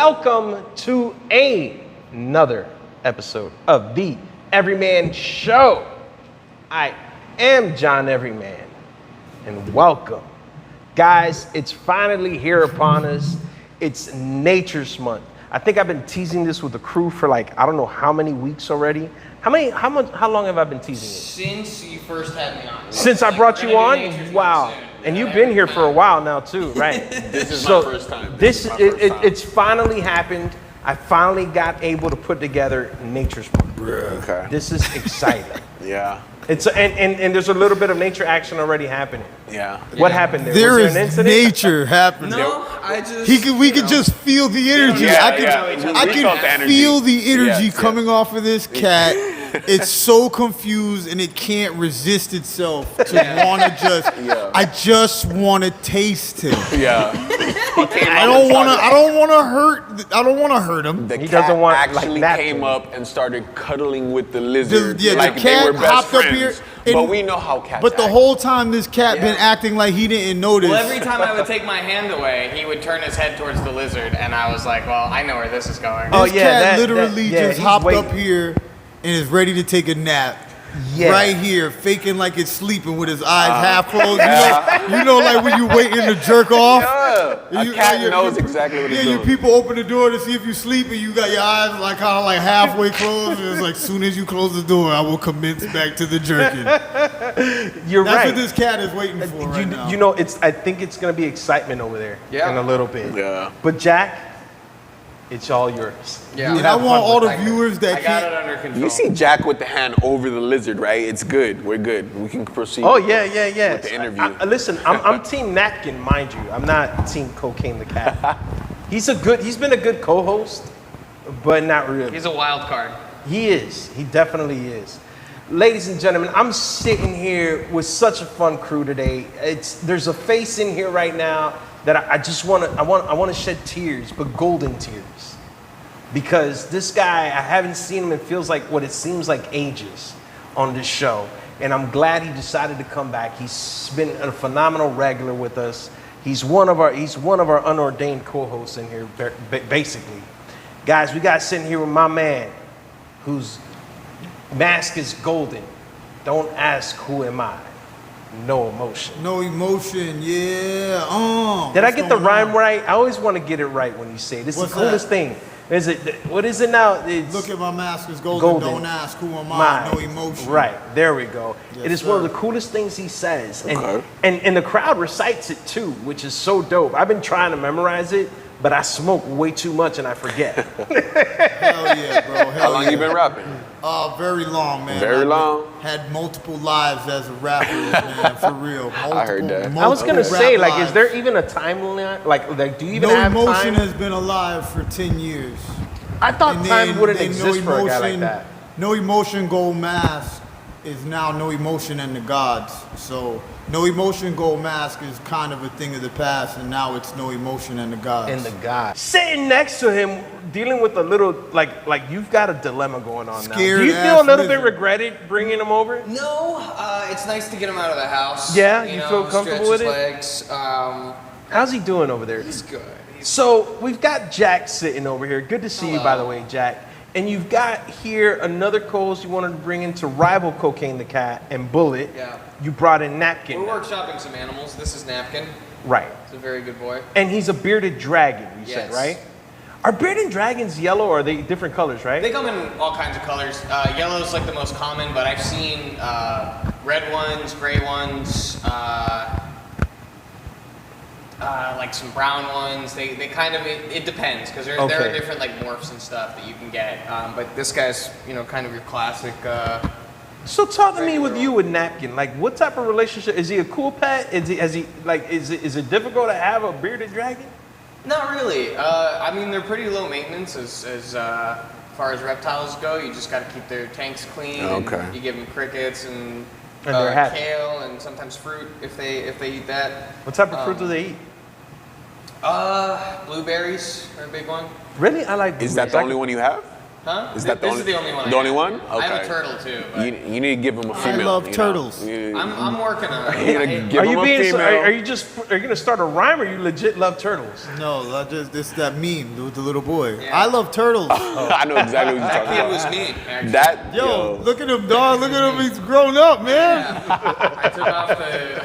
welcome to another episode of the Everyman Show. I am John Everyman, and welcome. Guys, it's finally here upon us. It's Nature's Month. I think I've been teasing this with the crew for like, I don't know how many weeks already. How long have I been teasing it? Since you first had me on. Since I brought you on? Wow. And you've been here for a while now too, right? This is my first time. It's finally happened. I finally got able to put together Nature's Month. Okay. This is exciting. Yeah. It's and there's a little bit of nature action already happening. Yeah. What happened there? There Was is there an incident? nature happening. No, I just. We could just feel the energy. Yeah, I we felt the could energy. feel the energy Yes, coming off of this cat. It's so confused and it can't resist itself to want to just. Yeah. I just want to taste him. Yeah. I don't want to hurt him. The He cat doesn't want, actually like, came napkin. up and started cuddling with the lizard. The like cat they were best hopped friends. up here. But we know how cats But the act. whole time this cat been acting like he didn't notice. Well, every time I would take my hand away, he would turn his head towards the lizard, and I was like, well, I know where this is going. Oh, This yeah, cat that- literally that- yeah, just he's hopped waiting. up here and is ready to take a nap. Yeah. Right here, faking like it's sleeping with his eyes half closed. You know, like when you waiting to jerk off. Yeah. A cat knows exactly what it's Yeah, doing. people open the door to see if you sleep, and you got your eyes like kind of like halfway closed. And it's like, soon as you close the door, I will commence back to the jerking. You're That's right. what this cat is waiting for right now. You know, I think it's gonna be excitement over there in a little bit. Yeah. But Jack, it's all yours. Yeah. You and I have want fun all with the that. viewers that I got can't. it under control. You see Jack with the hand over the lizard, right? It's good. We're good. We can proceed. Oh yeah. With the interview. Listen, I'm Team Napkin, mind you. I'm not Team Cocaine the Cat. He's been a good co-host, but not really. He's a wild card. He is. He definitely is. Ladies and gentlemen, I'm sitting here with such a fun crew today. There's a face in here right now that I just want to shed tears, but golden tears, because this guy, I haven't seen him. It feels like what it seems like ages on this show, and I'm glad he decided to come back. He's been a phenomenal regular with us. He's one of our unordained co-hosts in here, basically. Guys, we got sitting here with my man, whose mask is golden. Don't ask who am I. No emotion. No emotion, yeah. Did I What's get the going rhyme on? right? I always want to get it right when you say it. It's What's the coolest thing. What is it now? It's Look at my mask is golden. Don't ask who am I. No emotion. Right, there we go. Yes, it is one of sir. the coolest things he says. Okay. And the crowd recites it too, which is so dope. I've been trying to memorize it, but I smoke way too much and I forget. Hell yeah, bro. How long you been rapping? Very long, man. Very long? Had multiple lives as a rapper, man, for real. I heard that. I was gonna multiple say, rap like, is lives. there even a timeline? Like, do you even No have Emotion time? has been alive for 10 years. I thought And time then- wouldn't then exist for a guy like that. No Emotion Gold Mask is now No Emotion and the Gods. So No Emotion Gold Mask is kind of a thing of the past, and now it's No Emotion and the Gods. And the guy sitting next to him, dealing with a little like you've got a dilemma going on now. Do Scared you feel a ass little bit lizard. regretted bringing him over? No, it's nice to get him out of the house. Yeah, you feel comfortable with it? stretch his legs. How's he doing over there? He's good. So we've got Jack sitting over here. Good to see you, by the way, Jack. And you've got here another co-host you wanted to bring in to rival Cocaine the Cat and Bullet. Yeah. You brought in Napkin. We're workshopping some animals. This is Napkin. Right. He's a very good boy. And he's a bearded dragon, you said, Yes. right? Are bearded dragons yellow or are they different colors, right? They come in all kinds of colors. Yellow's like the most common, but I've seen red ones, gray ones, like some brown ones. They kind of, it depends, because there are different like morphs and stuff that you can get. But this guy's, kind of your classic. So talk to me with you with Napkin. Like, what type of relationship? Is he a cool pet? Is it difficult to have a bearded dragon? Not really. I mean, they're pretty low maintenance as far as reptiles go. You just got to keep their tanks clean. Okay. And you give them crickets and they're happy. kale and sometimes fruit if they eat that. What type of fruit do they eat? Blueberries are a big one. Really? I like Is that blueberries. the only one you have? Huh? Is that This is the only one. The only one? I have a Okay. turtle too. But You need to give him a female. I love you know? turtles. I'm working on You it. gotta give Are him you a being? female. Are you gonna start a rhyme, or you legit love turtles? No, this that meme with the little boy. Yeah. I love turtles. I know exactly what you're That talking kid about. was me. Actually. That Yo, look at him, dog. Look at him. He's grown up, man. Yeah. I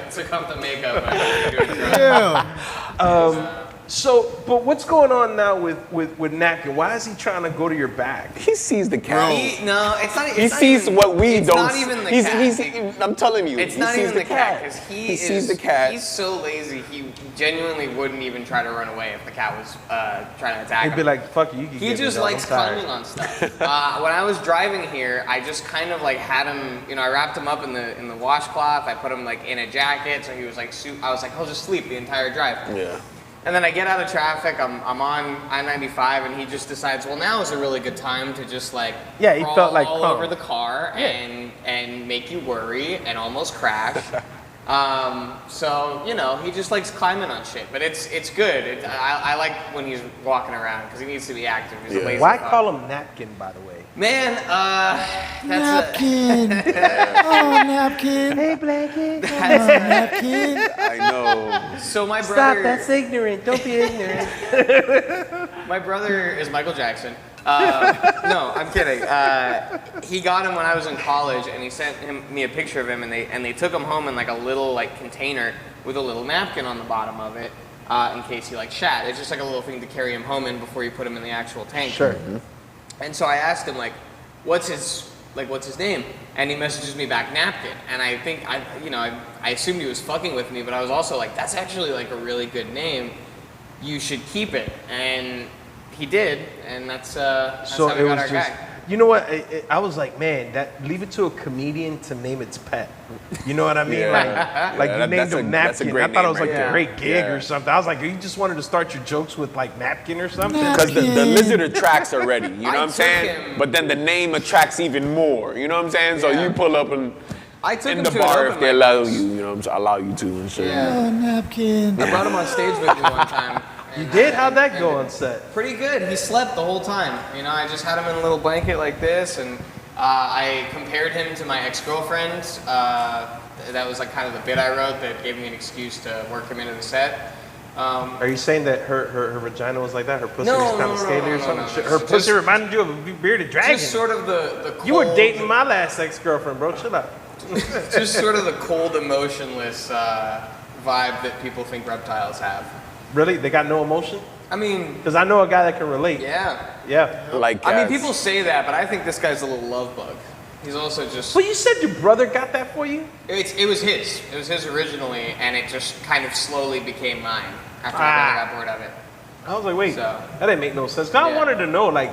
took off the makeup. And I was doing drugs. Yeah. So, but what's going on now with Napkin? Why is he trying to go to your back? He sees the cat. No, it's not. He sees what we it's don't. Not even the he's, cat. I'm telling you, It's he not sees even the cat because he sees the cat. He's so lazy. He genuinely wouldn't even try to run away if the cat was trying to attack He'd him. be like, "Fuck you." You can He get me, just dog. likes I'm tired." climbing on stuff. When I was driving here, I just kind of like had him. You know, I wrapped him up in the washcloth. I put him like in a jacket, so he was like. I was like, he'll just sleep the entire drive. Yeah. And then I get out of traffic. I'm on I-95, and he just decides, well, now is a really good time to just like Yeah, he crawl felt like all calm. over the car and make you worry and almost crash. So you know, he just likes climbing on shit, but it's good. I like when he's walking around because he needs to be active. He's a lazy Why fuck. call him Napkin, by the way? Man, that's Napkin. Oh, napkin. Hey, Blanket. Napkin. I know. so my Stop. brother. That's ignorant. Don't be ignorant. My brother is Michael Jackson. No, I'm kidding. He got him when I was in college, and he sent me a picture of him, and they took him home in like a little like container with a little napkin on the bottom of it, in case he like shat. It's just like a little thing to carry him home in before you put him in the actual tank. Sure. And so I asked him like, what's his name? And he messages me back Napkin. And I think I assumed he was fucking with me, but I was also like, that's actually like a really good name. You should keep it. And he did, and that's So how we it got was our just. guy. You know what? I was like, man, leave it to a comedian to name its pet. You know what I mean? Yeah. Like Yeah, you named that's him that's a Napkin. great I thought it name was like right a there. great gig Yeah. or something. I was like, you just wanted to start your jokes with like napkin or something? Because the lizard attracts already, you know what I'm took saying? him- But then the name attracts even more, you know what I'm saying? So Yeah. you pull up and I took in him the to an bar open if they mic allow once. you, you know what I'm saying? Allow you to and shit. Yeah. Oh, napkin. I brought him on stage with me one time. You and, did? How'd that and go on set? Pretty good. He slept the whole time. You know, I just had him in a little blanket like this, and I compared him to my ex-girlfriend. That was like kind of the bit I wrote that gave me an excuse to work him into the set. Are you saying that her vagina was like that? Her pussy No, was kind no, of no, scaly no, or no, something? no. Her Just- pussy reminded you of a bearded dragon. Just sort of the cold, You were dating my last ex-girlfriend, bro. Chill out. just sort of the cold, emotionless vibe that people think reptiles have. Really? They got no emotion? I mean, Because I know a guy that can relate. yeah. Yeah. Like I mean, cats. people say that, but I think this guy's a little love bug. He's also just. Well, you said your brother got that for you? It was his. It was his originally, and it just kind of slowly became mine after my brother got bored of it. I was like, wait, So- that didn't make no sense. 'Cause I Yeah. wanted to know, like,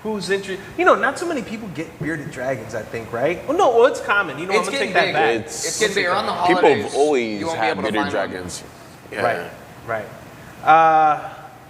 who's interested. You know, not too many people get bearded dragons, I think, right? Well, it's common. You know, It's I'm going to getting take big. that back. It's getting bigger on the People holidays. have always you won't be had able to bearded find one. dragons. Yeah. Right.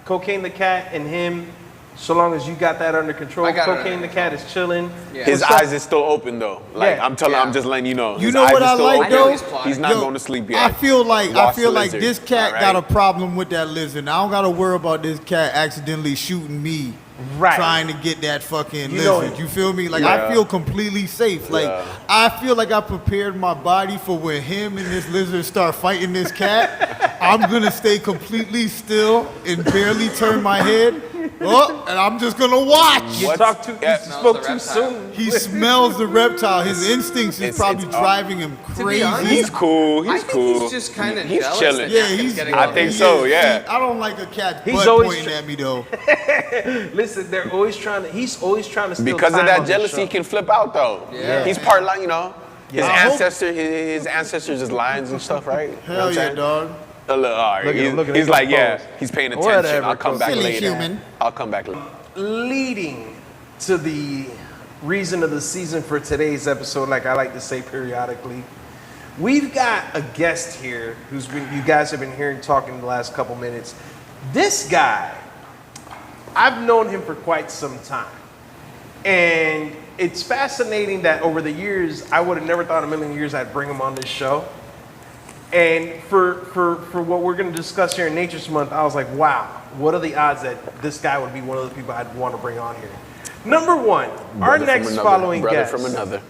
Cocaine the cat and him, so long as you got that under control, I got it Cocaine under the cat is chilling. Yeah. His What's up? eyes is still open though. Like Yeah. I'm telling, Yeah. I'm just letting you know. You His know eyes what is I still like, open. though? He's plotting. He's not Yo, going to sleep yet. I feel like Lost the like lizard. this cat All right. got a problem with that lizard. I don't gotta worry about this cat accidentally shooting me. Right. Trying to get that fucking You know lizard. it. You feel me? Like Yeah. I feel completely safe. Like Yeah. I feel like I prepared my body for when him and this lizard start fighting this cat. I'm gonna stay completely still and barely turn my head. Oh, and I'm just gonna watch. You What's- talked too, yeah. you Smells spoke the too reptile. soon. He smells the reptile. His instincts is it's- probably it's- driving him be crazy. honest, He's cool. I He's think cool. he's just kind of He's jealous. chilling. That Yeah, Napkin's he's. getting I all think these- so, yeah. I don't like a cat He's butt always pointing at me though. Listen, he's always trying to steal Because of time that on the jealousy, show. he can flip out though. Yeah. He's part like, you know, Yeah. his ancestors is lions and stuff, right? You know what Hell I'm yeah, saying? dog. All right. Look at him, look at He's him like, compose. yeah, he's paying attention. Whatever, I'll come back silly later. human. I'll come back later. Leading to the reason of the season for today's episode, like I like to say periodically, we've got a guest here you guys have been hearing talking the last couple minutes. This guy, I've known him for quite some time. And it's fascinating that over the years, I would have never thought in a million years I'd bring him on this show. And for what we're going to discuss here in Nature's Month, I was like, wow, what are the odds that this guy would be one of the people I'd want to bring on here? Number one, our Brother from next another, following brother guest from another.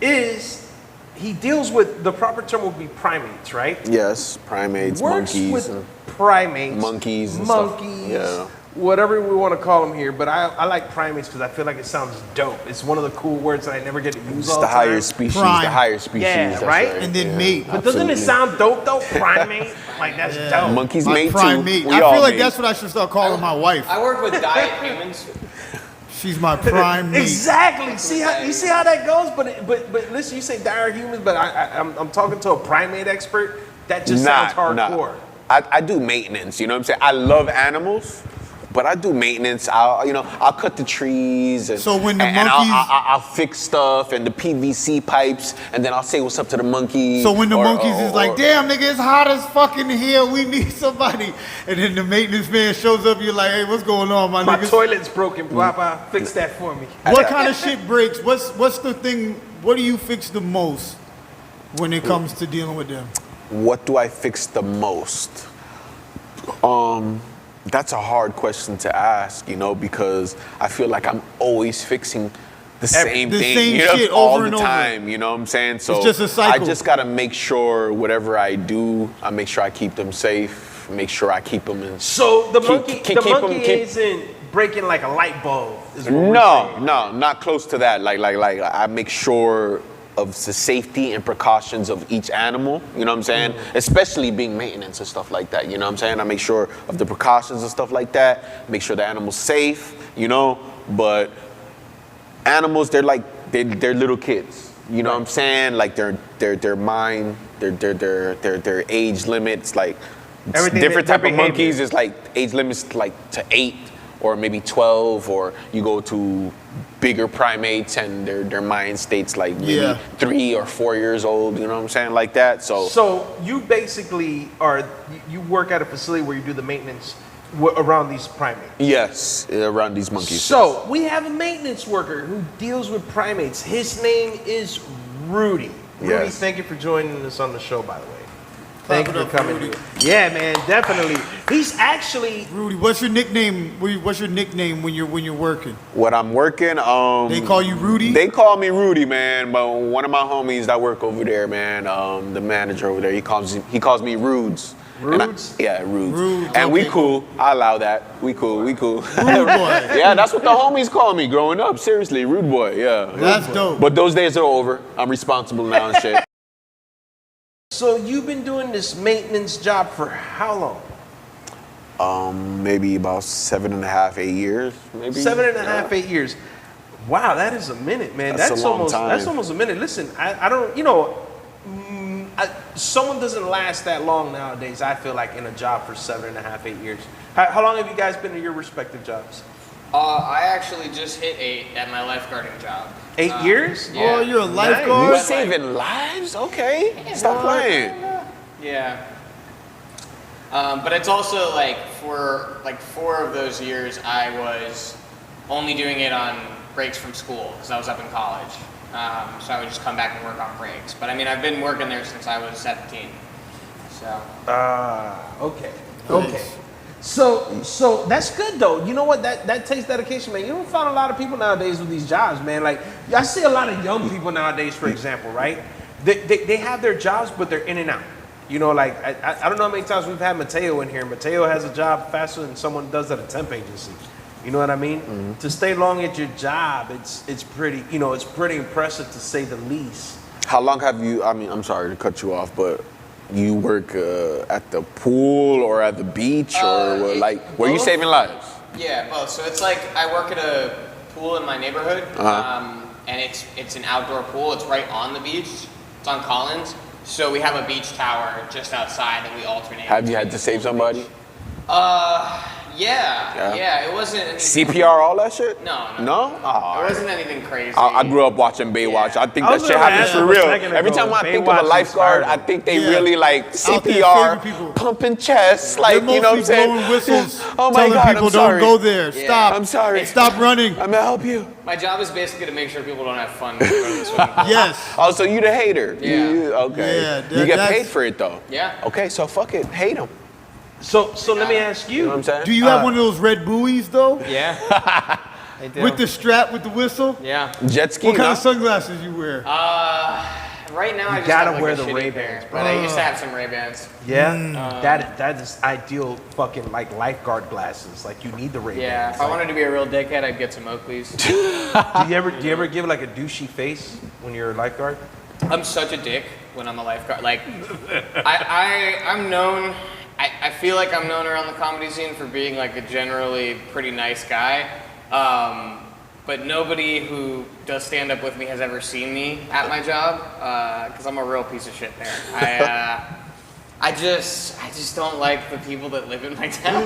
is, he deals with, the proper term would be primates, right? Yes, primates, Works monkeys, with primates, monkeys and stuff. monkeys, Yeah. whatever we want to call them here. But I like primates because I feel like it sounds dope. It's one of the cool words that I never get to use It's all the the higher time. species. Prime. The higher species. Yeah, that's right? And then mate. But doesn't it sound dope though? Primate, like that's dope. Monkeys My mate prime too. mate. We I all feel like mate. that's what I should start calling my wife. I work with diet humans. She's my prime mate. Exactly. See how you see how that goes? But listen, you say dire humans, but I'm talking to a primate expert. That just sounds hardcore. I do maintenance. You know what I'm saying? I love animals, but I do maintenance. I'll cut the trees and So when the and monkeys- I'll fix stuff and the PVC pipes, and then I'll say what's up to the monkey. So when the monkeys is like, or- damn nigga, it's hot as fucking here, we need somebody. And then the maintenance man shows up, you're like, hey, what's going on, my My niggas? toilet's broken, Papa. Fix that for me. What kind of shit breaks? What's the thing, what do you fix the most when it comes to dealing with them? What do I fix the most? That's a hard question to ask, because I feel like I'm always fixing the same the thing, same shit all over the and over. time. You know what I'm saying? So It's just a cycle. I just gotta make sure whatever I do, I make sure I keep them safe, make sure I keep them in. So the Keep- monkey, keep- the keep 'em- monkey keep- isn't breaking like a light bulb. Is what we're No, saying. no, not close to that. Like I make sure of the safety and precautions of each animal, you know what I'm saying? Especially being maintenance and stuff like that, you know what I'm saying? I make sure of the precautions and stuff like that, make sure the animal's safe, but animals, they're little kids, you know what I'm saying? Like their mind, their age limits, like Everything different their type of behavior. monkeys is like age limits like to 8 or maybe 12, or you go to bigger primates and their mind states like maybe 3 or 4 years old, you know what I'm saying, like that. So you basically you work at a facility where you do the maintenance around these primates. Yes, around these monkeys. So we have a maintenance worker who deals with primates. His name is Rudy. Rudy, Yes. thank you for joining us on the show, by the way. Thank you Clap for it up for coming. Rudy. Yeah, man, definitely. He's actually Rudy, what's your nickname? What's your nickname when you're working? When I'm working, They call you Rudy? They call me Rudy, man. But one of my homies that work over there, man, the manager over there, he calls me Rudes. Rudes? Yeah, Rudes. Rudes, And we okay. cool. I allow that. We cool. Rude boy. Yeah, that's what the homies call me growing up. Seriously, rude boy. Yeah. That's dope. But those days are over. I'm responsible now and shit. So you've been doing this maintenance job for how long? Maybe about 7.5, 8 years. Maybe 7.5, 8 years. Wow, that is a minute, man. That's a long almost time. that's almost a minute. Listen, I don't, someone doesn't last that long nowadays. I feel like in a job for 7.5, 8 years. How long have you guys been in your respective jobs? I actually just hit 8 at my lifeguarding job. 8 years? Yeah. Oh, you're a You lifeguard? Nice. saving lives? Okay. Stop playing. Yeah. But it's also like for like 4 of those years, I was only doing it on breaks from school because I was up in college. So I would just come back and work on breaks. But I mean, I've been working there since I was 17. So. Okay. Okay. So that's good though. You know what? That takes dedication, man. You don't find a lot of people nowadays with these jobs, man. Like I see a lot of young people nowadays, for example, right? They have their jobs, but they're in and out. Like I don't know how many times we've had Mateo in here. Mateo has a job faster than someone does at a temp agency. You know what I mean? Mm-hmm. To stay long at your job, it's pretty. It's pretty impressive to say the least. How long have you, I'm sorry to cut you off, but you work at the pool or at the beach or were you saving lives? Yeah, both. So it's like I work at a pool in my neighborhood, and it's an outdoor pool. It's right on the beach. It's on Collins. So we have a beach tower just outside that we alternate. Have you had to save somebody? Yeah. It wasn't anything, CPR, all that shit? No. No? Oh, It wasn't anything crazy. I grew up watching Baywatch. Yeah. I think I that was shit gonna happens ask for you a real. second Every ago. time I think Baywatch of a lifeguard, I inspired think they Yeah. really like Out there CPR, saving people. pumping chests, They're like, you know what I'm mostly saying? blowing whistles, Oh my telling God, people I'm sorry. don't go there. Yeah. Stop. I'm sorry. Stop running. I'm gonna help you. My job is basically to make sure people don't have fun when they go to the swimming pool. Yes. Oh, so you the hater? Yeah. Okay. Yeah, you get that's- paid for it though. Yeah. Okay, so fuck it, hate them. So let me ask You know what I'm saying? Do you have one of those red buoys though? Yeah. they do. With the strap, with the whistle? Yeah. Jet ski. What kind huh? of sunglasses you wear? Right now I just gotta have like wear a the shitty Ray-Bans, pair, but I used to have some Ray-Bans. Yeah, that is ideal fucking like lifeguard glasses. Like you need the Ray-Bans. Yeah, if I wanted to be a real dickhead, I'd get some Oakleys. Do you ever give like a douchey face when you're a lifeguard? I'm such a dick when I'm a lifeguard. Like, I'm known. I feel like I'm known around the comedy scene for being like a generally pretty nice guy. But nobody who does stand up with me has ever seen me at my job because I'm a real piece of shit there. I just don't like the people that live in my town.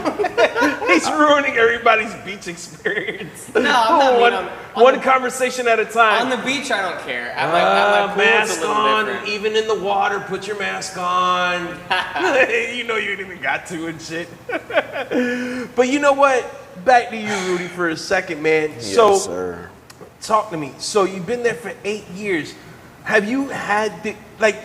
He's ruining everybody's beach experience. No, I'm not one conversation at a time. On the beach, I don't care. At my pool, it's a Mask little on, different. even in the water, put your mask on. You know you ain't even got to and shit. But you know what? Back to you, Rudy, for a second, man. Yes, sir. Talk to me. So you've been there for 8 years. Have you had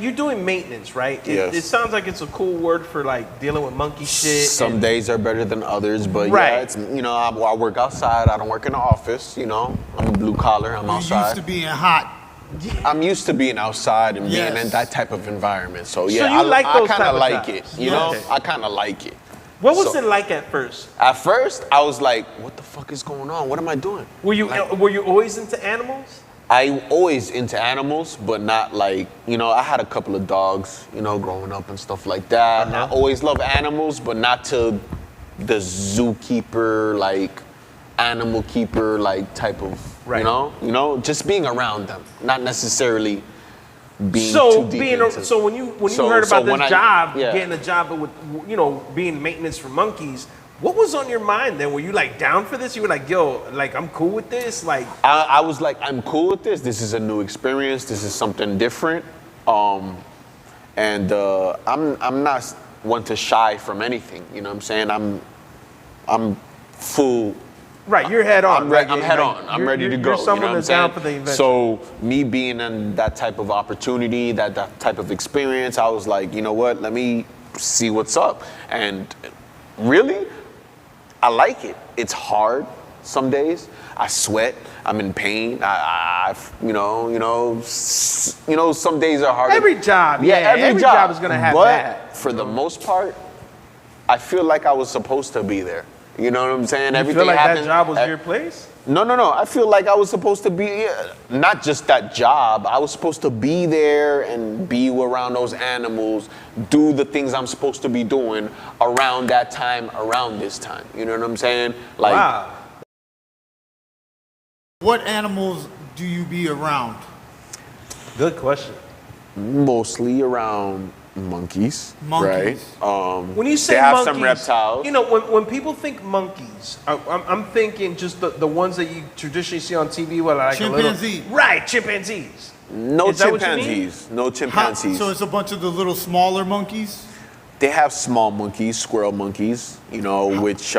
you're doing maintenance, right? Yes. It sounds like it's a cool word for like dealing with monkey shit. Some days are better than others, but Right. yeah, it's I work outside. I don't work in the office. I'm blue collar. I'm You outside. used to being hot. I'm used to being outside and being Yes. in that type of environment. So yeah, you like those I kind type of of like jobs. it. You know, Okay. I kind of like it. What was So- it like at first? At first, I was like, "What the fuck is going on? What am I doing?" Were you always into animals? I always into animals, but not like, I had a couple of dogs, growing up and stuff like that. And I always love animals, but not to the zookeeper, like animal keeper, like type of, Right. just being around them, not necessarily being So too deep being into. so when you So- heard so about when this I- job, yeah. getting a job with being maintenance for monkeys, what was on your mind then? Were you like down for this? You were like, yo, like I'm cool with this, like. I was like, I'm cool with this. This is a new experience. This is something different. And I'm not one to shy from anything. You know what I'm saying? I'm full. Right, you're head on. I'm head on. I'm ready to go. You're someone you know that's what I'm down saying? for the event. So me being in that type of opportunity, that type of experience, I was like, you know what? Let me see what's up. And really, I like it. It's hard some days. I sweat. I'm in pain. Some days are hard. Every job, every job is gonna have but that. for the most part, I feel like I was supposed to be there. You know what I'm saying? You feel like that job was your place? No. I feel like I was supposed to be, not just that job, I was supposed to be there and be around those animals, do the things I'm supposed to be doing around that time, around this time. You know what I'm saying? Like, Wow. What animals do you be around? Good question. mostly around monkeys, Monkeys. right? When you say they have monkeys, some reptiles. when people think monkeys, I'm thinking just the ones that you traditionally see on TV, where like Chimpanzee. Right, chimpanzees. No Is that what you mean? chimpanzees. No How- chimpanzees. so it's a bunch of the little smaller monkeys? They have small monkeys, squirrel monkeys, which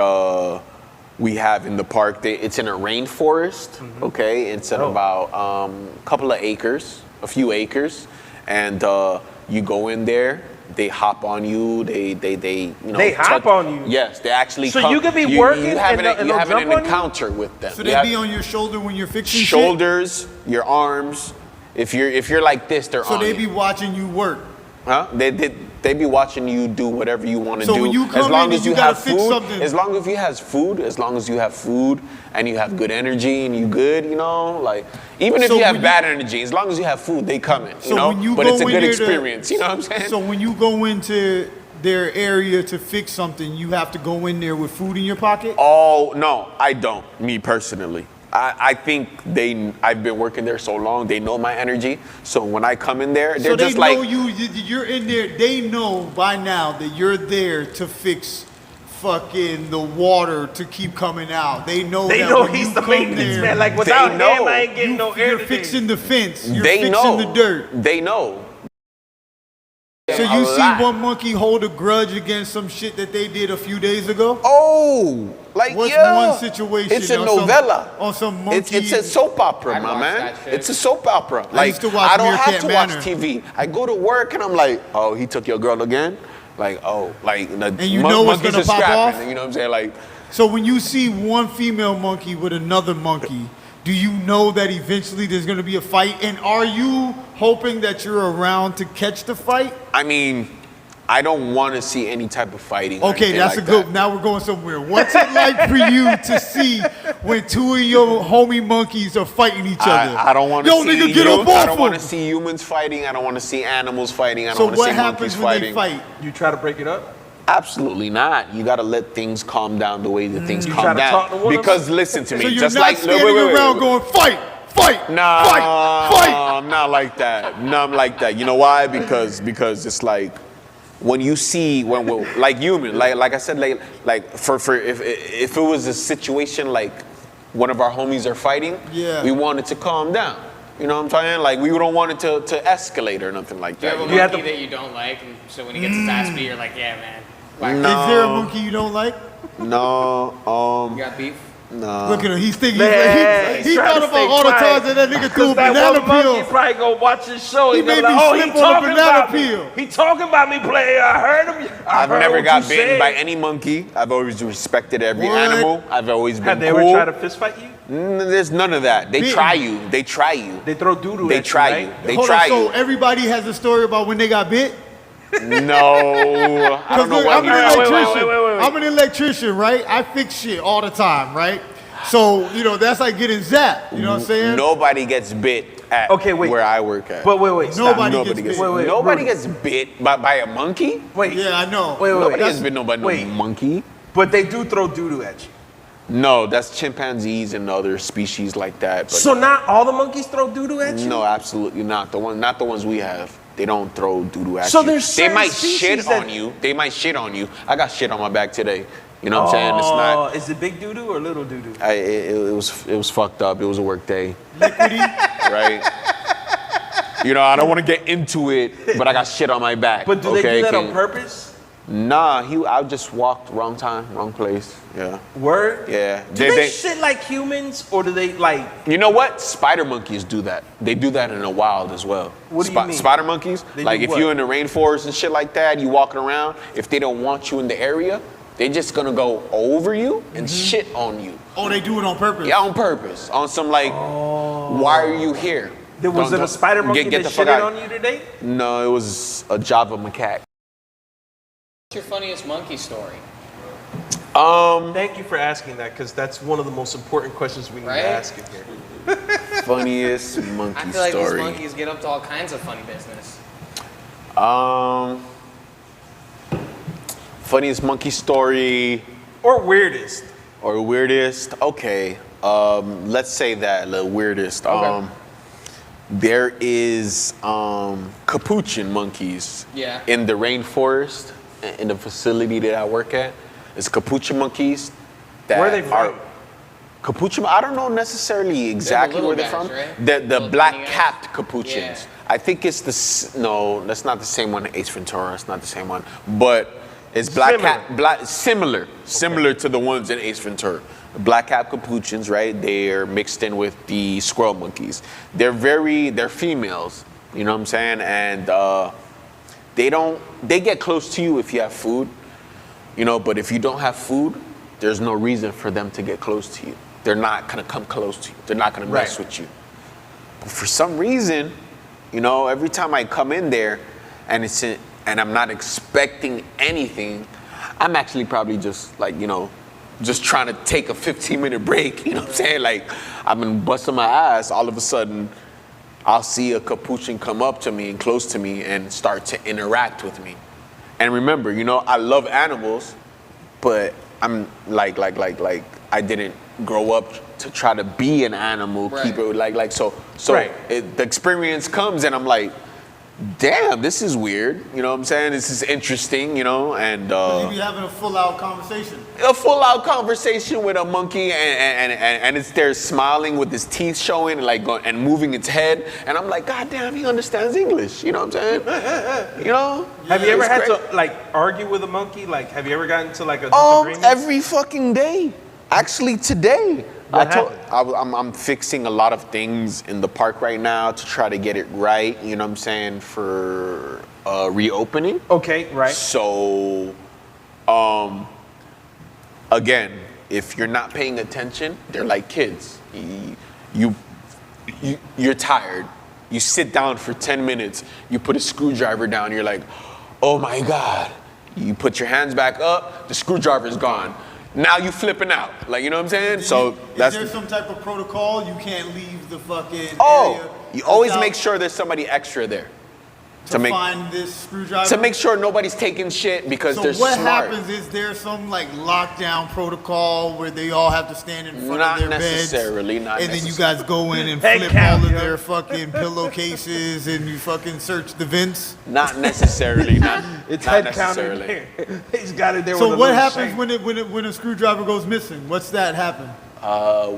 we have in the park. It's in a rainforest, okay? It's at about a couple of acres, a few acres, and you go in there. They hop on you. They They hop on you? Yes, they actually. So come, you could be working You and having they'll- and you they'll having jump an on you? encounter with them. So You they have be on your shoulder when you're fixing shoulders, your arms. If you're like this, they're shit? So on they you. be watching you work. Huh? They be watching you do whatever you want to So do. when you come as long in as and you you gotta have fix food, something- as long as you have food and you have good energy and you good, like even if So you have when bad energy, as long as you have food, they come in, So when you but go it's a in good there to- experience, you know what I'm saying? So when you go into their area to fix something, you have to go in there with food in your pocket? Oh, no, I don't, me personally. I think I've been working there so long, they know my energy. So when I come in there, they're So they just like, know you're in there. They know by now that you're there to fix fucking the water to keep coming out. They know They that know when he's you the come maintenance there, man. Like without know. him, I ain't getting no air you're today. fixing the fence. You're they fixing know. the dirt. They know. So A you see lot. one monkey hold a grudge against some shit that they did a few days ago? Oh, like What's yeah. one situation It's a on some- novella. on some monkey? It's a soap opera, I'd my watch man. that shit. It's a soap opera. I Like used to watch I don't have Meerkat to watch Manor. TV. I go to work and I'm like, he took your girl again. Like, And you know what's monkeys gonna are pop scrapping, off? You know what I'm saying? Like, So when you see one female monkey with another monkey, do you know that eventually there's going to be a fight? And are you hoping that you're around to catch the fight? I mean, I don't want to see any type of fighting. Okay, that's a good. Now we're going somewhere. What's it like for you to see when two of your homie monkeys are fighting each other? I don't want to see. Nigga, get up I off don't want to them. see humans fighting. I don't want to see animals fighting. I don't So want to what see happens monkeys when fighting. they fight? You try to break it up? Absolutely not. You got to let things calm down the way that things You calm try to talk to down. one of Because listen to me, So you're just not like standing around going fight, fight, Nah, fight, fight. I'm not like that. No, I'm like that. You know why? Because it's like when you see when like human, like I said, like for if it was a situation like one of our homies are fighting, Yeah. we want it to calm down. You know what I'm saying? Like we don't want it to escalate or nothing like Do you that. have a you know? monkey that you don't like, and so when he gets his ass beat, you're like, yeah, man. Whack. No. Is there a monkey you don't like? No, You got beef? no. Look at him. He's thinking. Man, He trying thought to about stay all the quiet. times that nigga threw a That banana one monkey peel. probably gonna watch his show. He He made like, me oh, slip he on a talking banana about peel. me. He talking about me, player. I heard him. I've heard never what got you bitten said. by any monkey. I've always respected every What? animal. I've always been Have they cool. ever tried to fist fight you? There's none of that. They Bitten. try you. They try you. They throw doo-doo They at try you, you. right? They Hold try on, so you. everybody has a story about when they got bit? No, I don't know Look, why. I'm we- an Wait, wait, electrician. wait. I'm an electrician, right? I fix shit all the time, right? So, you know, that's like getting zapped. You know what I'm saying? Nobody gets bit at Okay, wait. where I work at. But wait, stop. Nobody gets bit. Wait, Nobody Rudy. gets bit by a monkey. Wait, Yeah, I know. Wait, wait, Nobody wait. gets bitten by no wait. monkey. But they do throw doo-doo at you. No, that's chimpanzees and other species like that. But So not all the monkeys throw doo-doo at you? no, absolutely not. Not the ones we have. They don't throw doo-doo at So you. there's They certain might species shit that- on you. They might shit on you. I got shit on my back today. You know what I'm saying? It's not. Oh, is it big doo-doo or little doo-doo? It was fucked up. It was a work day, Liquidy. right? You know, I don't want to get into it, but I got shit on my back. But do they okay? do that on Can- purpose? Nah, I just walked wrong time, wrong place. Yeah. Word? Yeah. Do they shit like humans or do they like... You know what? Spider monkeys do that. They do that in the wild as well. What do you mean? Spider monkeys? They Like do if what? you're in the rainforest and shit like that, you walking around, if they don't want you in the area, they just gonna go over you and shit on you. Oh, they do it on purpose. Yeah, on purpose. On some like, why are you here? Was it a spider monkey get that the fuck shitted out. on you today? No, it was a Java macaque. What's your funniest monkey story? Thank you for asking that because that's one of the most important questions we need Right? to ask in here. Funniest monkey I feel like story. these monkeys get up to all kinds of funny business. Funniest monkey story Or weirdest. or weirdest? Okay. Let's say that the weirdest. Okay. There is capuchin monkeys Yeah. in the rainforest in the facility that I work at. It's capuchin monkeys. That Where are they from? Capuchin, I don't know necessarily exactly little where they're guys, from. right? The Little black tiny guys? capped capuchins. Yeah. I think it's no, that's not the same one in Ace Ventura. It's not the same one, but it's similar to the ones in Ace Ventura. The black cap capuchins, right? They're mixed in with the squirrel monkeys. They're females. You know what I'm saying? And they get close to you if you have food. You know, but if you don't have food, there's no reason for them to get close to you. They're not gonna come close to you. They're not gonna mess Right. with you. But for some reason, you know, every time I come in there and and I'm not expecting anything, I'm actually probably just like, you know, just trying to take a 15-minute break. You know what I'm saying? Like, I've been busting my ass. All of a sudden, I'll see a capuchin come up to me and close to me and start to interact with me. And remember, you know, I love animals, but I'm like I didn't grow up to try to be an animal Right. keeper. So Right. the experience comes and I'm like, damn, this is weird. You know what I'm saying? This is interesting, you know, and You be having a full out conversation. a full out conversation with a monkey and it's there smiling with his teeth showing and like going, and moving its head. And I'm like, God damn, he understands English. You know what I'm saying? You know? Have you ever It's had great. to like argue with a monkey? Like, have you ever gotten to like a Oh, disagreement? every fucking day. Actually, today. What I'm fixing a lot of things in the park right now to try to get it right, you know what I'm saying, for reopening. Okay, right. So, again, if you're not paying attention, they're like kids. You're tired. You sit down for 10 minutes. You put a screwdriver down. You're like, oh my God. You put your hands back up. The screwdriver's gone. Now you flipping out. Like, you know what I'm saying? So is there some type of protocol? You can't leave the fucking area. You always make sure there's somebody extra there. To find this screwdriver? To make sure nobody's taking shit because they're smart. So what happens? Is there some like lockdown protocol where they all have to stand in front of their beds? Not necessarily. And then you guys go in and flip all of their fucking pillowcases and you fucking search the vents? Not necessarily. It's not head count in there. He's got it there. So what happens when a screwdriver goes missing? What's that happen?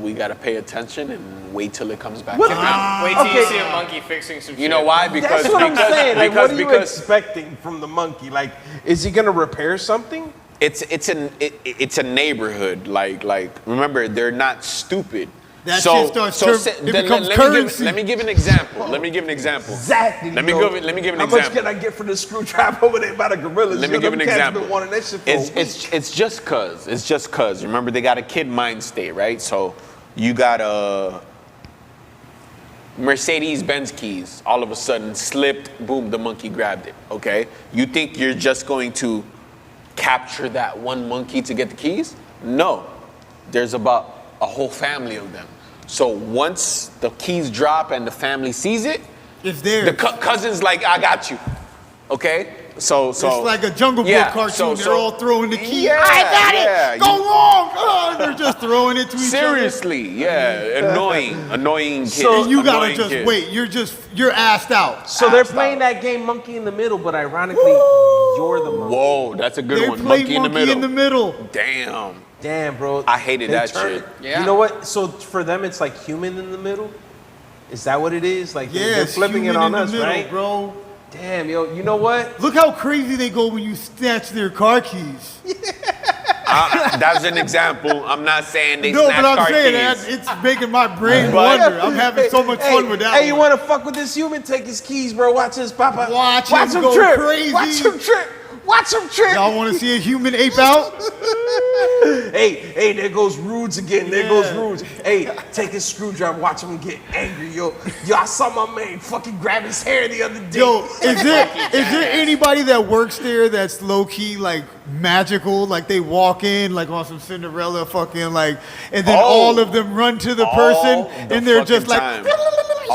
We gotta pay attention and wait till it comes back. Wait till you see a monkey fixing some shit. You know why? Because that's what I'm saying. Like, what are you expecting from the monkey? Like, is he gonna repair something? It's a neighborhood. Like remember, they're not stupid. That shit starts it becomes currency. Let me give an example. Exactly. Let me give an example. How much can I get for the screwdriver over there by the gorillas? Let me give an example. It's just cause. Remember, they got a kid mind state, right? So you got a Mercedes-Benz keys. All of a sudden slipped. Boom, the monkey grabbed it. Okay. You think you're just going to capture that one monkey to get the keys? No. There's about a whole family of them. So once the keys drop and the family sees it, it's there. The cousin's like, I got you. Okay? So it's like a Jungle Book cartoon. They're all throwing the key. Yeah, I got it. Go long. Oh, they're just throwing it to each other. Seriously, yeah. Annoying kid. So you gotta just wait. You're assed out. So they're playing that game Monkey in the Middle, but ironically, you're the monkey. Whoa, that's a good one. They play Monkey in the Middle. Damn, bro. I hated that shit. Yeah. You know what? So for them, it's like human in the middle? Is that what it is? Like, they're flipping it on us, right? Bro. Damn, yo, you know what? Look how crazy they go when you snatch their car keys. That's an example. I'm not saying they snatch car keys. No, but I'm saying that it's making my brain wonder. I'm having so much fun with that. Hey, you want to fuck with this human? Take his keys, bro. Watch his papa. Watch him go trip. Crazy. Watch him trip. Y'all want to see a human ape out? Hey, there goes Rudes again. There goes Rudes. Hey, take his screwdriver. Watch him get angry, yo. I saw my man fucking grab his hair the other day. Yo, is there anybody that works there that's low key like magical? Like they walk in like on some Cinderella fucking like, and then all of them run to the person and they're just like.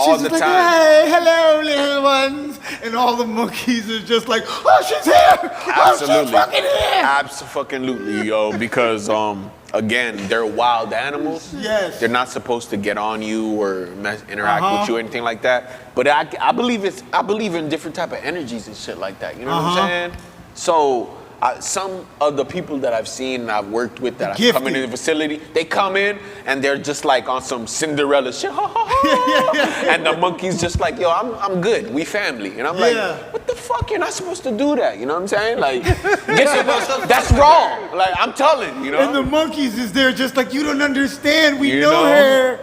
She's just like, hey, hello, little ones. And all the monkeys are just like, oh, she's here. Absolutely. Oh, she's fucking here. Absolutely, yo. Because, again, they're wild animals. Yes. They're not supposed to get on you or interact with you or anything like that. But I believe in different type of energies and shit like that. You know what I'm saying? So some of the people that I've seen and I've worked with that have come into the facility, they come in and they're just like on some Cinderella shit. And the monkey's just like, yo, I'm good. We family. And I'm like, what the fuck? You're not supposed to do that. You know what I'm saying? Like, that's wrong. Like, I'm telling you know. And the monkeys is there just like, you don't understand. We know her.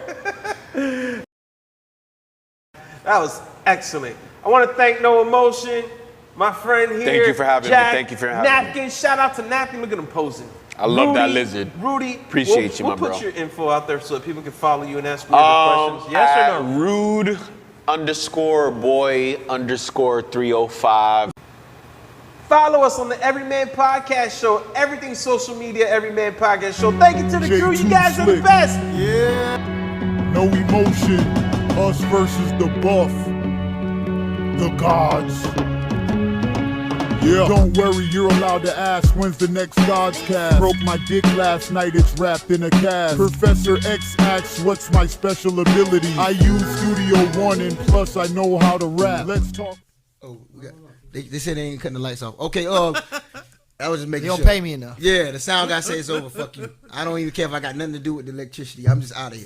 That was excellent. I want to thank No Emotion. My friend here. Thank you for having me. Thank you for having Napkin. Shout out to Napkin. Look at him posing. I love that lizard. Rudy. Appreciate you, my bro. We'll put your info out there so that people can follow you and ask you questions. Yes or no? Rude_boy_305. Follow us on the Everyman Podcast Show. Everything social media, Everyman Podcast Show. Thank you to the crew. You guys are the best. Yeah. No emotion. Us versus the buff. The gods. Yeah. Don't worry, you're allowed to ask when's the next God's cast. Broke my dick last night, it's wrapped in a cast. Professor X asks, what's my special ability? I use Studio One and plus I know how to rap. Let's talk. Oh, they said they ain't cutting the lights off. Okay, I was just making sure. You don't pay me enough. Yeah, the sound guy says it's over. Fuck you. I don't even care if I got nothing to do with the electricity. I'm just out of here.